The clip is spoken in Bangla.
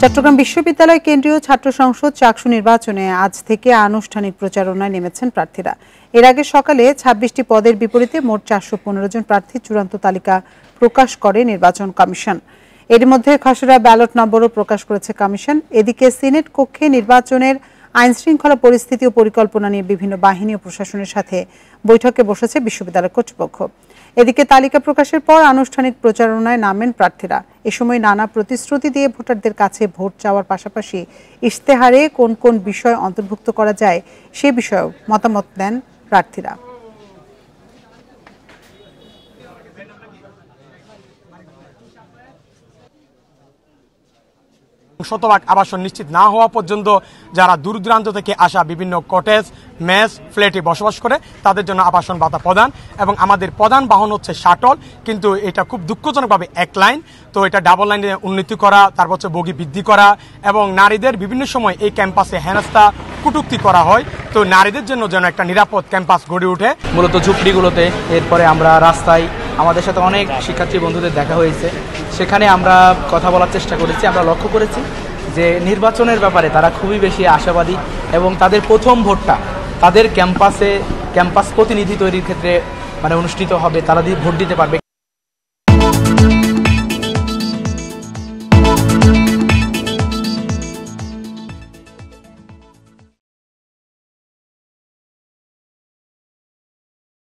চট্টগ্রাম বিশ্ববিদ্যালয় কেন্দ্রীয় ছাত্র সংসদ চাকসু নির্বাচনে আজ থেকে আনুষ্ঠানিক প্রচারণায় নেমেছেন প্রার্থীরা। এর আগে সকালে ২৬টি পদের বিপরীতে মোট ৪১৫ জন প্রার্থীর চূড়ান্ত তালিকা প্রকাশ করে নির্বাচন কমিশন। এর মধ্যে খসড়া ব্যালট নম্বরও প্রকাশ করেছে কমিশন। এদিকে সিনেট কক্ষে নির্বাচনের আইনশৃঙ্খলা পরিস্থিতি ও পরিকল্পনা নিয়ে বিভিন্ন বাহিনী ও প্রশাসনের সাথে বৈঠকে বসেছে বিশ্ববিদ্যালয় কর্তৃপক্ষ। এদিকে তালিকা প্রকাশের পর আনুষ্ঠানিক প্রচারণায় নামেন প্রার্থীরা। এ সময় নানা প্রতিশ্রুতি দিয়ে ভোটারদের কাছে ভোট চাওয়ার পাশাপাশি ইশতেহারে কোন কোন বিষয় অন্তর্ভুক্ত করা যায় সে বিষয়েও মতামত দেন প্রার্থীরা। শতভাগ আবাসন নিশ্চিত না হওয়া পর্যন্ত যারা দূর দূরান্ত থেকে আসা বিভিন্ন কটেজ, মেস, ফ্ল্যাটে বসবাস করে তাদের জন্য আবাসন ভাতা প্রদান, এবং আমাদের প্রধান বাহন হচ্ছে শাটল, কিন্তু এটা খুব দুঃখজনকভাবে এক লাইন, তো এটা ডাবল লাইনে উন্নতি করা, তারপর হচ্ছে বগি বৃদ্ধি করা, এবং নারীদের বিভিন্ন সময় এই ক্যাম্পাসে হেনস্থা কটূক্তি করা হয়। তো নারীদের জন্য যেন একটা নিরাপদ ক্যাম্পাস গড়ে ওঠে। মূলত ঝুপড়িগুলোতে, এরপরে আমরা রাস্তায় আমাদের সাথে অনেক শিক্ষার্থী বন্ধুদের দেখা হয়েছে, সেখানে আমরা কথা বলার চেষ্টা করেছি। আমরা লক্ষ্য করেছি যে নির্বাচনের ব্যাপারে তারা খুবই বেশি আশাবাদী, এবং তাদের প্রথম ভোটটা তাদের ক্যাম্পাস প্রতিনিধি তৈরির ক্ষেত্রে অনুষ্ঠিত হবে, তারা ভোট দিতে পারবে।